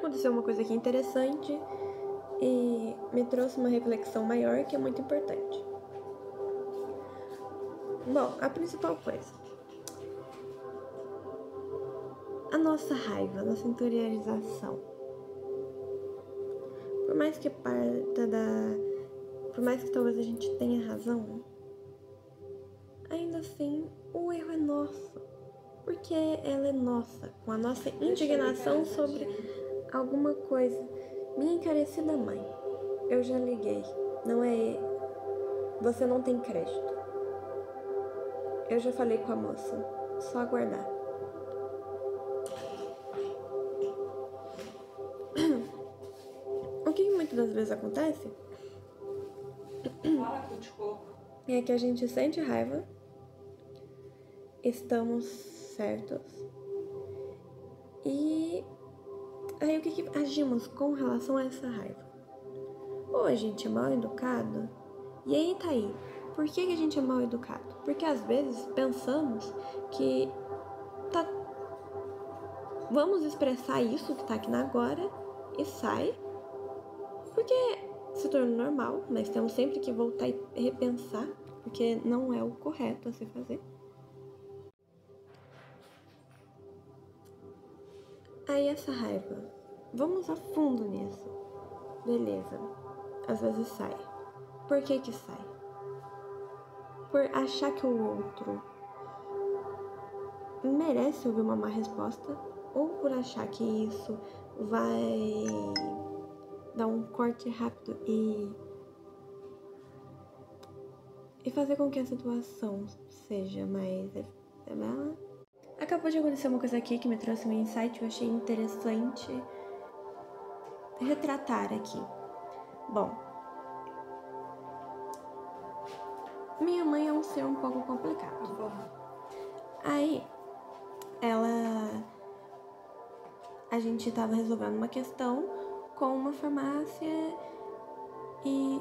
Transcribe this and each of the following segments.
aconteceu uma coisa aqui interessante e me trouxe uma reflexão maior que é muito importante. Bom, a principal coisa, a nossa raiva, a nossa interiorização. Por mais que por mais que talvez a gente tenha razão, ainda assim o erro é nosso, porque ela é nossa, com a nossa indignação sobre alguma coisa. Minha encarecida mãe, eu já liguei, não é, você não tem crédito. Eu já falei com a moça, só aguardar. O que muitas das vezes acontece é que a gente sente raiva, estamos certos, e aí o que agimos com relação a essa raiva? Ou a gente é mal educado, e aí tá aí, por que a gente é mal educado? Porque às vezes pensamos que vamos expressar isso que tá aqui na agora e sai, porque se torna normal, mas temos sempre que voltar e repensar, porque não é o correto a se fazer. Aí essa raiva, vamos a fundo nisso. Beleza, às vezes sai. Por que sai? Por achar que o outro merece ouvir uma má resposta, ou por achar que isso vai dar um corte rápido e fazer com que a situação seja mais... Acabou de acontecer uma coisa aqui que me trouxe um insight que eu achei interessante retratar aqui. Bom, minha mãe é um ser um pouco complicado. Aí, a gente tava resolvendo uma questão com uma farmácia e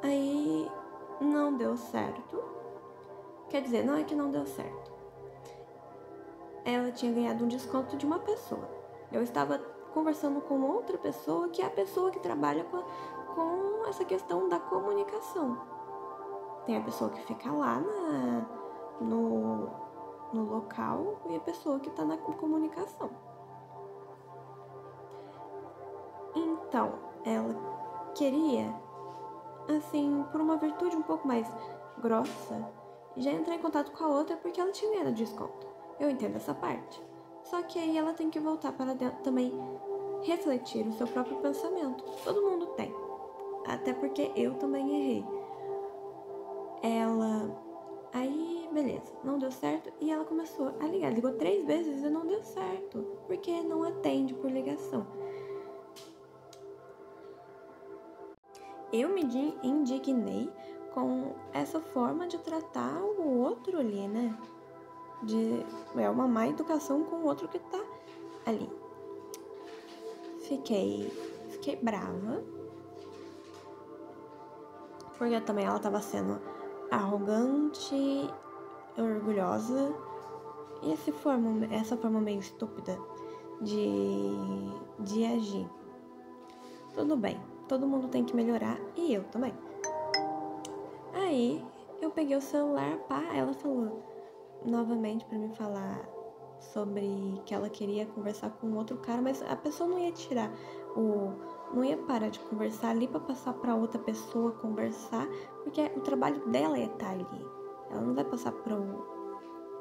aí não deu certo. Quer dizer, não é que não deu certo. Ela tinha ganhado um desconto de uma pessoa. Eu estava conversando com outra pessoa, que é a pessoa que trabalha com essa questão da comunicação. Tem a pessoa que fica lá no local e a pessoa que está na comunicação. Então, ela queria, assim, por uma virtude um pouco mais grossa, já entrar em contato com a outra porque ela tinha ganhado desconto. Eu entendo essa parte. Só que aí ela tem que voltar para dentro também, refletir o seu próprio pensamento. Todo mundo tem. Até porque eu também errei. Aí, beleza, não deu certo e ela começou a ligar. Ligou 3 vezes e não deu certo, porque não atende por ligação. Eu me indignei com essa forma de tratar o outro ali, né? É uma má educação com o outro que tá ali. Fiquei brava, porque também ela tava sendo arrogante, orgulhosa, e essa forma meio estúpida de agir. Tudo bem, todo mundo tem que melhorar, e eu também. Aí eu peguei o celular, ela falou novamente pra me falar sobre que ela queria conversar com outro cara, mas a pessoa não ia não ia parar de conversar ali pra passar pra outra pessoa conversar, porque o trabalho dela é estar ali. Ela não vai passar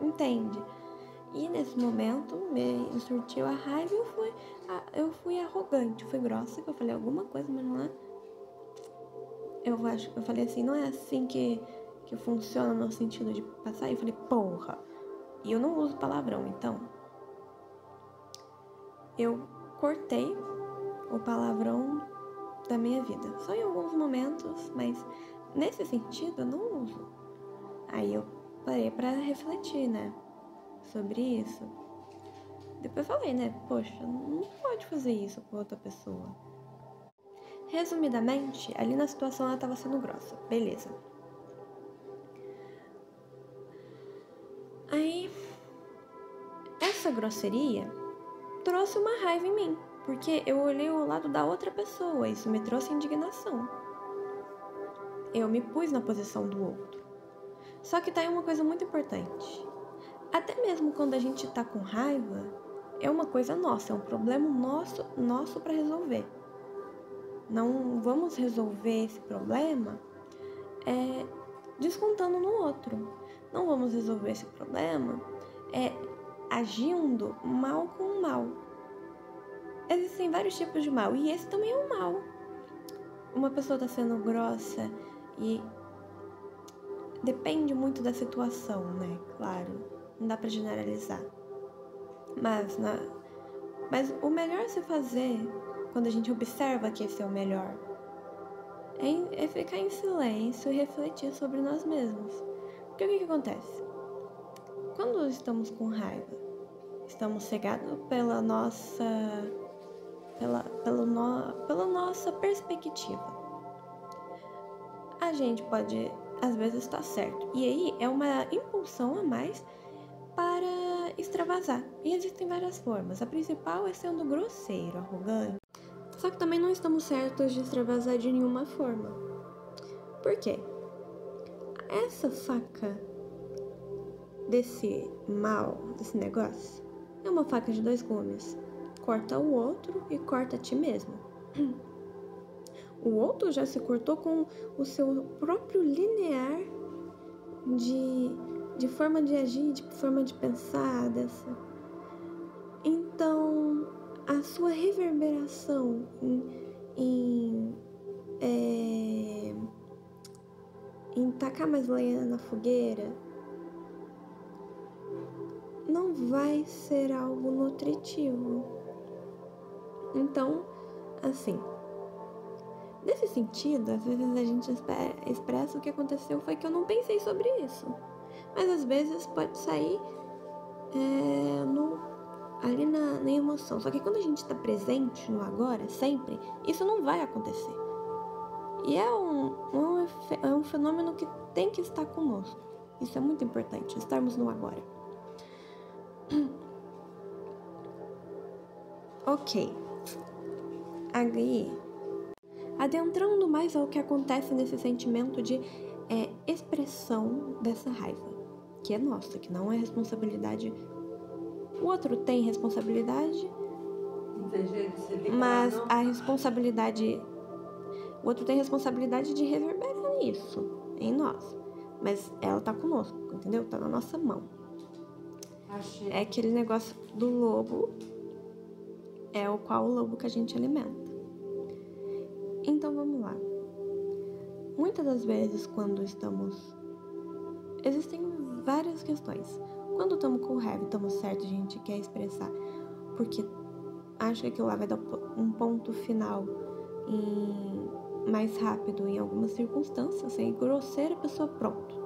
entende? E nesse momento me surtiu a raiva e eu fui arrogante, fui grossa, que eu falei alguma coisa, mas não é. Eu falei assim, não é assim que funciona no sentido de passar. E eu falei, porra. E eu não uso palavrão, então eu cortei o palavrão da minha vida. Só em alguns momentos, mas nesse sentido eu não uso. Aí eu parei pra refletir, né, sobre isso. Depois falei, né, poxa, não pode fazer isso com outra pessoa. Resumidamente, ali na situação ela tava sendo grossa, beleza. Aí, essa grosseria trouxe uma raiva em mim, porque eu olhei o lado da outra pessoa, isso me trouxe indignação. Eu me pus na posição do outro. Só que tá aí uma coisa muito importante. Até mesmo quando a gente tá com raiva, é uma coisa nossa, é um problema nosso para resolver. Não vamos resolver esse problema descontando no outro. Não vamos resolver esse problema agindo mal com mal. Existem vários tipos de mal, e esse também é um mal. Uma pessoa tá sendo grossa e depende muito da situação, né? Claro, não dá pra generalizar. Mas o melhor a se fazer, quando a gente observa que esse é o melhor, é ficar em silêncio e refletir sobre nós mesmos. Porque o que acontece? Quando estamos com raiva, estamos cegados pela nossa perspectiva. A gente pode, às vezes, estar certo. E aí é uma impulsão a mais para extravasar. E existem várias formas. A principal é sendo grosseiro, arrogante. Só que também não estamos certos de extravasar de nenhuma forma. Por quê? Essa faca desse mal, desse negócio, é uma faca de 2 gumes. Corta o outro e corta a ti mesmo. O outro já se cortou com o seu próprio linear de forma de agir, de forma de pensar, Então, a sua reverberação em tacar mais lenha na fogueira não vai ser algo nutritivo. Então, assim, nesse sentido, às vezes a gente expressa o que aconteceu foi que eu não pensei sobre isso. Mas às vezes pode sair ali na emoção. Só que quando a gente está presente no agora, sempre, isso não vai acontecer. E é um fenômeno que tem que estar conosco. Isso é muito importante, estarmos no agora. Ok. Aí, adentrando mais ao que acontece nesse sentimento de expressão dessa raiva, que é nossa, que não é responsabilidade. O outro tem responsabilidade, mas a responsabilidade... O outro tem responsabilidade de reverberar isso em nós. Mas ela tá conosco, entendeu? Tá na nossa mão. Achei. É aquele negócio do lobo, é o qual o lobo que a gente alimenta. Então vamos lá. Muitas das vezes quando estamos... Existem várias questões. Quando estamos com raiva e estamos certos, a gente quer expressar porque acha que aquilo lá vai dar um ponto final mais rápido em algumas circunstâncias, ser grosseira, a pessoa pronto.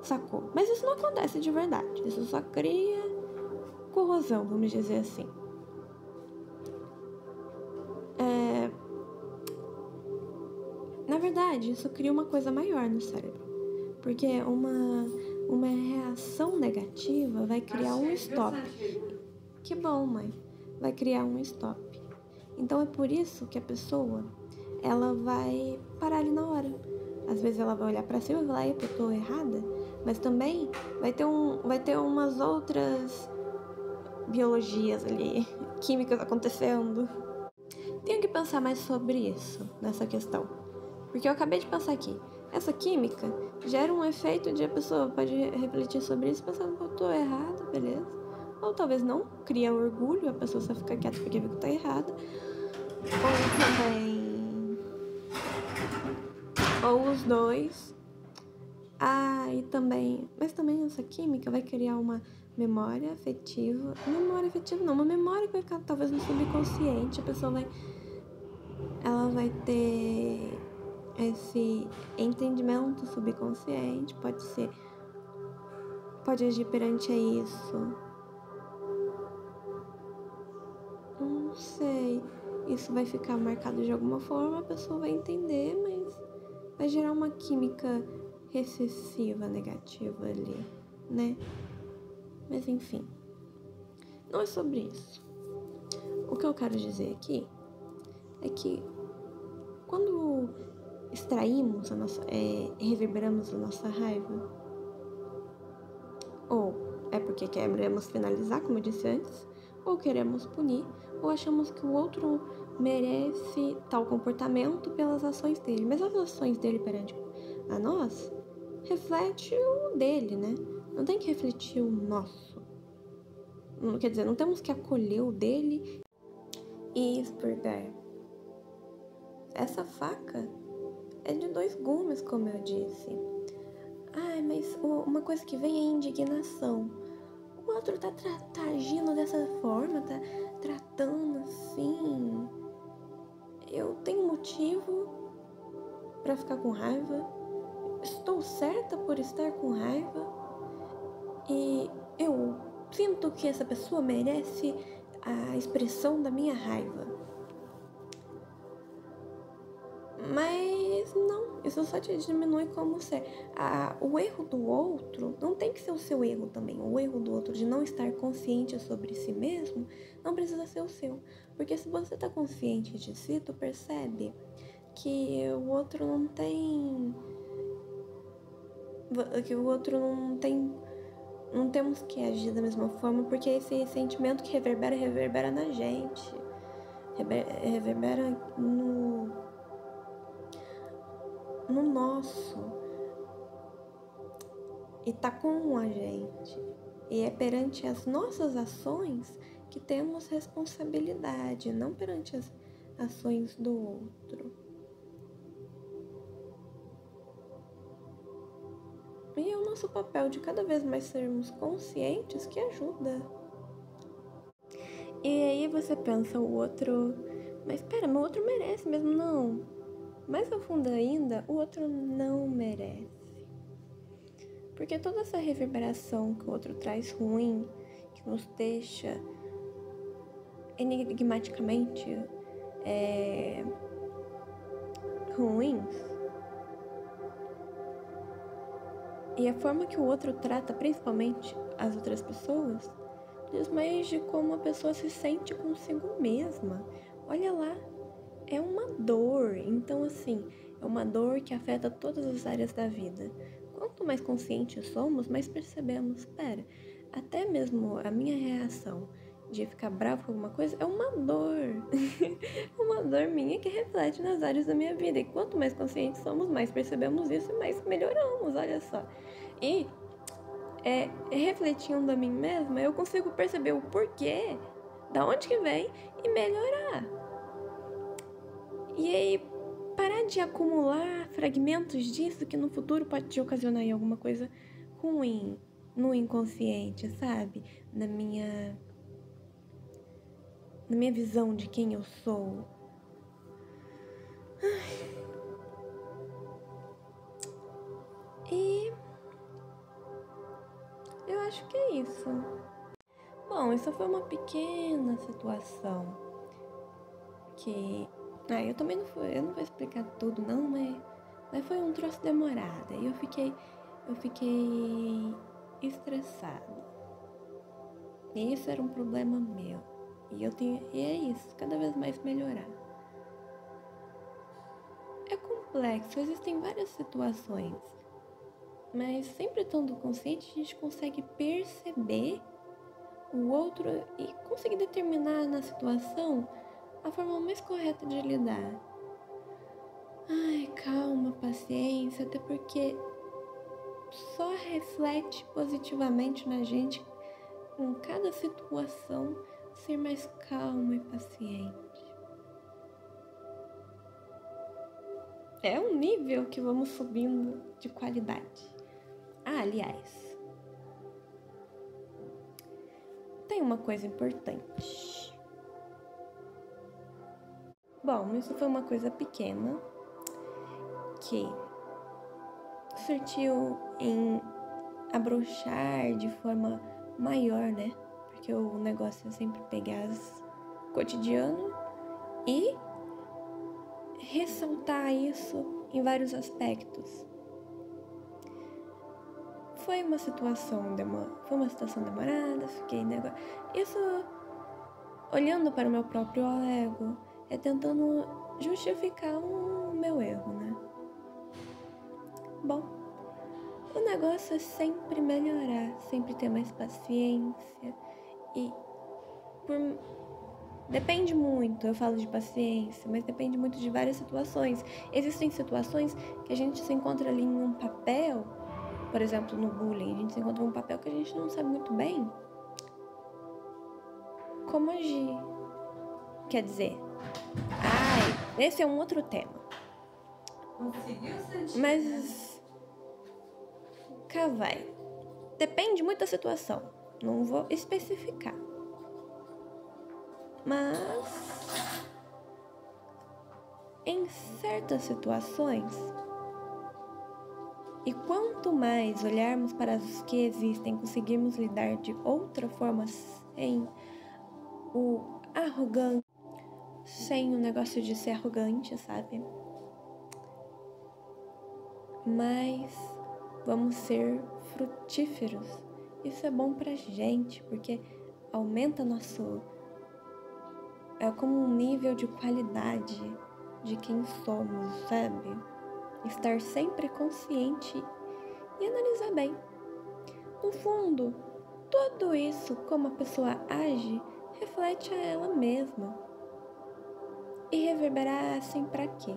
Sacou? Mas isso não acontece de verdade. Isso só cria corrosão, vamos dizer assim. Na verdade, isso cria uma coisa maior no cérebro. Porque uma reação negativa vai criar um stop. Que bom, mãe. Vai criar um stop. Então é por isso que a pessoa, ela vai parar ali na hora. Às vezes ela vai olhar pra cima e vai falar, eu tô errada. Mas também vai ter umas outras biologias ali, químicas acontecendo. Tenho que pensar mais sobre isso, nessa questão. Porque eu acabei de pensar aqui. Essa química gera um efeito de a pessoa pode refletir sobre isso pensando que eu tô errada, beleza. Ou talvez não, cria orgulho, a pessoa só fica quieta porque viu que tá errada. Ou os dois. Mas também essa química vai criar uma memória afetiva. Memória afetiva não, uma memória que vai ficar talvez no subconsciente. A pessoa ela vai ter esse entendimento subconsciente, pode agir perante a isso. Não sei, isso vai ficar marcado de alguma forma, a pessoa vai entender, mas vai gerar uma química recessiva, negativa ali, né? Mas enfim, não é sobre isso. O que eu quero dizer aqui é que quando extraímos reverberamos a nossa raiva, ou é porque queremos finalizar, como eu disse antes, ou queremos punir, ou achamos que o outro merece tal comportamento pelas ações dele. Mas as ações dele perante a nós reflete o dele, né? Não tem que refletir o nosso. Quer dizer, não temos que acolher o dele e expurgar. Essa faca é de 2 gumes, como eu disse. Ai, mas uma coisa que vem é indignação. O outro tá agindo dessa forma, tá tratando assim. Eu tenho motivo pra ficar com raiva. Estou certa por estar com raiva. E eu sinto que essa pessoa merece a expressão da minha raiva. Mas não, isso só te diminui como ser. O erro do outro não tem que ser o seu erro também. O erro do outro de não estar consciente sobre si mesmo não precisa ser o seu. Porque se você tá consciente de si, tu percebe que o outro não tem... Que o outro não tem... Não temos que agir da mesma forma, porque esse sentimento que reverbera na gente. Reverbera no nosso. E tá com a gente. E é perante as nossas ações que temos responsabilidade, não perante as ações do outro. E é o nosso papel de cada vez mais sermos conscientes que ajuda. E aí você pensa, o outro... Mas espera, o outro merece mesmo? Não. Mais a fundo ainda, o outro não merece. Porque toda essa reverberação que o outro traz ruim, que nos deixa enigmaticamente ruins, e a forma que o outro trata, principalmente as outras pessoas, diz mais de como a pessoa se sente consigo mesma. Olha lá, é uma dor. Então, assim, é uma dor que afeta todas as áreas da vida. Quanto mais conscientes somos, mais percebemos, espera, até mesmo a minha reação de ficar bravo com alguma coisa é uma dor. Uma dor minha que reflete nas áreas da minha vida. E quanto mais conscientes somos, mais percebemos isso e mais melhoramos, olha só. E refletindo a mim mesma, eu consigo perceber o porquê, da onde que vem e melhorar. E aí, parar de acumular fragmentos disso que no futuro pode te ocasionar em alguma coisa ruim, no inconsciente, sabe? Na minha visão de quem eu sou. E eu acho que é isso. Bom, isso foi uma pequena situação que... eu também eu não vou explicar tudo não, mas foi um troço demorado. E eu fiquei estressada. E isso era um problema meu. E é isso, cada vez mais melhorar. É complexo, existem várias situações. Mas sempre estando consciente, a gente consegue perceber o outro e conseguir determinar na situação a forma mais correta de lidar. Ai, calma, paciência, até porque só reflete positivamente na gente em cada situação ser mais calmo e paciente. É um nível que vamos subindo de qualidade. Aliás, tem uma coisa importante. Bom, isso foi uma coisa pequena que surtiu em abrochar de forma maior, né? Porque o negócio é sempre pegar o cotidiano e ressaltar isso em vários aspectos. Foi uma situação demorada, fiquei negócio. Isso olhando para o meu próprio ego, é tentando justificar o meu erro, né? Bom, o negócio é sempre melhorar, sempre ter mais paciência e depende muito, eu falo de paciência, mas depende muito de várias situações. Existem situações que a gente se encontra ali em um papel, por exemplo, no bullying, a gente se encontra em um papel que a gente não sabe muito bem como agir. Quer dizer, esse é um outro tema. Mas cá vai. Depende muito da situação. Não vou especificar. Mas em certas situações, e quanto mais olharmos para as que existem, conseguirmos lidar de outra forma sem o arrogante, sem o negócio de ser arrogante, sabe? Mas vamos ser frutíferos. Isso é bom pra gente, porque aumenta nosso... É como um nível de qualidade de quem somos, sabe? Estar sempre consciente e analisar bem. No fundo, tudo isso, como a pessoa age, reflete a ela mesma. E reverberar assim pra quê?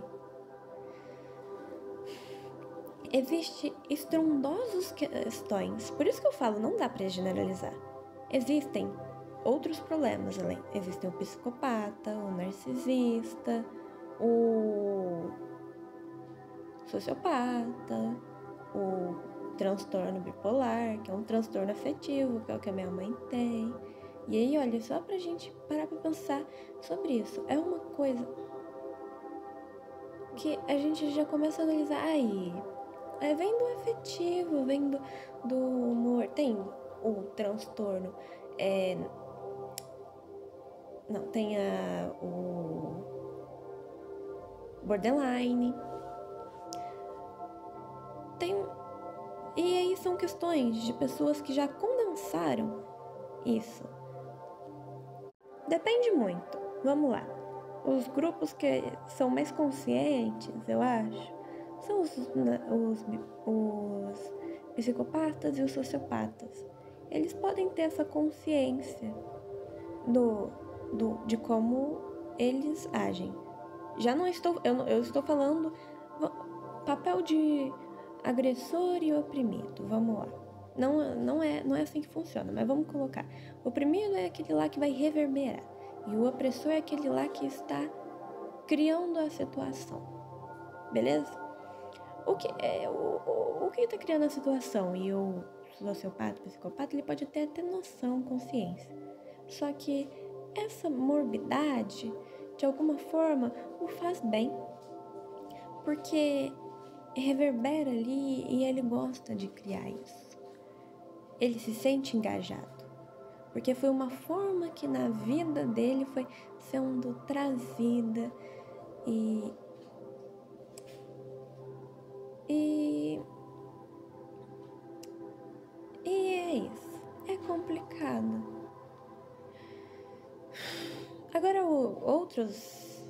Existem estrondosos questões, por isso que eu falo, não dá pra generalizar. Existem outros problemas além. Existem o psicopata, o narcisista, o sociopata, o transtorno bipolar, que é um transtorno afetivo, que é o que a minha mãe tem. E aí, olha, só pra gente parar pra pensar sobre isso. É uma coisa que a gente já começa a analisar. Aí, vem do afetivo, vem do humor. Tem o transtorno. Tem o borderline. E aí são questões de pessoas que já condensaram isso. Depende muito. Vamos lá. Os grupos que são mais conscientes, eu acho, são os psicopatas e os sociopatas. Eles podem ter essa consciência de como eles agem. Já não estou... Eu estou falando papel de agressor e oprimido. Vamos lá. Não é assim que funciona, mas vamos colocar. O oprimido é aquele lá que vai reverberar. E o opressor é aquele lá que está criando a situação. Beleza? O que está criando a situação? E o sociopata, o psicopata, ele pode até ter noção, consciência. Só que essa morbidade, de alguma forma, o faz bem. Porque reverbera ali e ele gosta de criar isso. Ele se sente engajado. Porque foi uma forma que na vida dele foi sendo trazida e é isso. É complicado. Agora outros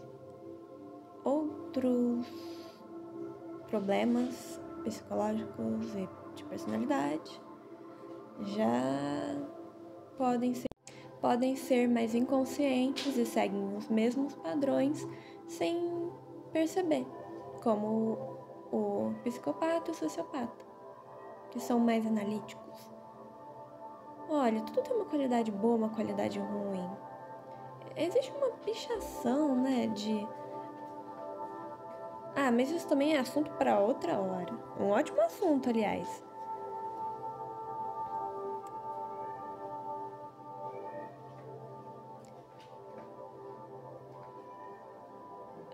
problemas psicológicos e de personalidade já podem ser mais inconscientes e seguem os mesmos padrões sem perceber, como o psicopata e o sociopata, que são mais analíticos. Olha, tudo tem uma qualidade boa, uma qualidade ruim. Existe uma pichação, né, mas isso também é assunto para outra hora. Um ótimo assunto, aliás.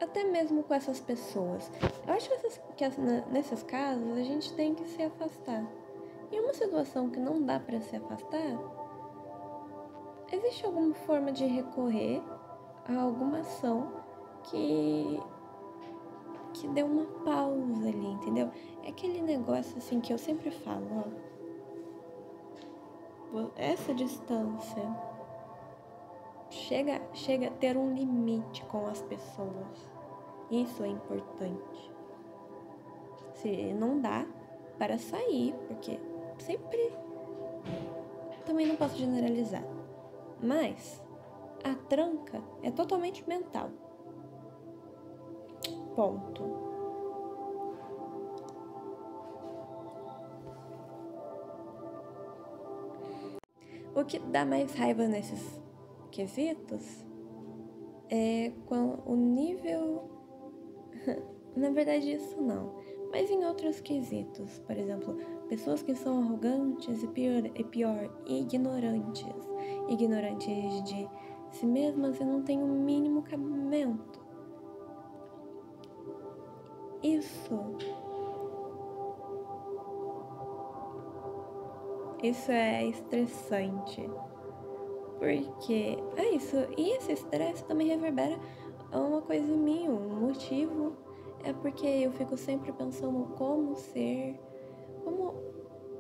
Até mesmo com essas pessoas. Eu acho que nesses casos a gente tem que se afastar. Em uma situação que não dá para se afastar, existe alguma forma de recorrer a alguma ação que dê uma pausa ali, entendeu? É aquele negócio assim que eu sempre falo, ó. Essa distância chega a ter um limite com as pessoas. Isso é importante. Se não dá para sair, porque sempre... Também não posso generalizar. Mas a tranca é totalmente mental. Ponto. O que dá mais raiva nesses quesitos é quando o nível... Na verdade, isso não. Mas em outros quesitos, por exemplo, pessoas que são arrogantes e pior, ignorantes. Ignorantes de si mesmas e não têm o mínimo cabimento. Isso é estressante. Porque isso. E esse estresse também reverbera a uma coisa em mim. Um motivo é porque eu fico sempre pensando como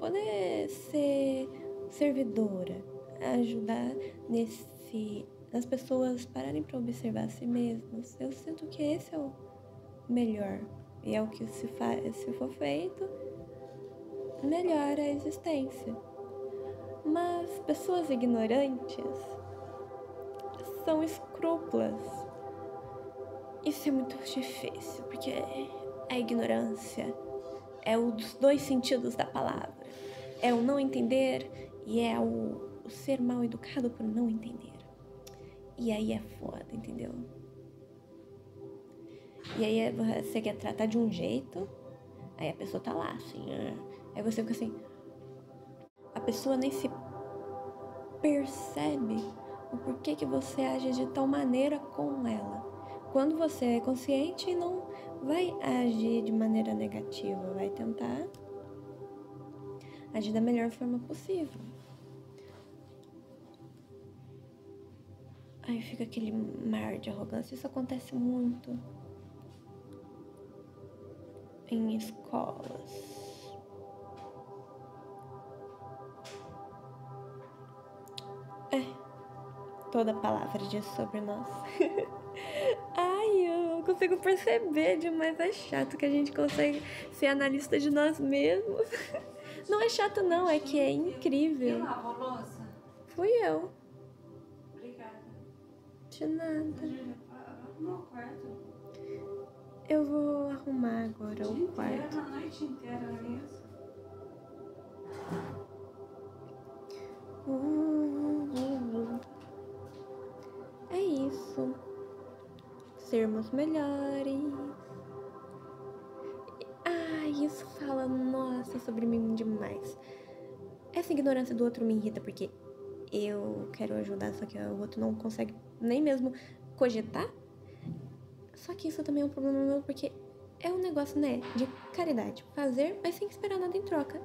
poder ser servidora, ajudar as pessoas pararem para observar a si mesmas. Eu sinto que esse é o melhor e é o que se for feito, melhora a existência. Mas pessoas ignorantes são escrúpulas. Isso é muito difícil, porque a ignorância é os dois sentidos da palavra. É o não entender e é o ser mal educado por não entender. E aí é foda, entendeu? E aí você quer tratar de um jeito, aí a pessoa tá lá, assim, aí você fica assim... A pessoa nem se percebe o porquê que você age de tal maneira com ela. Quando você é consciente, não vai agir de maneira negativa, vai tentar agir da melhor forma possível. Aí fica aquele mar de arrogância. Isso acontece muito em escolas. Toda palavra diz sobre nós. Ai, eu não consigo perceber demais. É chato que a gente consegue ser analista de nós mesmos. Não é chato não, é que é incrível. Quem lavou a louça? Fui eu. Obrigada. De nada. Arrumou o quarto. Eu vou arrumar agora o quarto. A noite inteira nisso. É isso. Sermos melhores. Isso fala, nossa, sobre mim demais. Essa ignorância do outro me irrita porque eu quero ajudar, só que o outro não consegue nem mesmo cogitar. Só que isso também é um problema meu porque é um negócio, né, de caridade. Fazer, mas sem esperar nada em troca.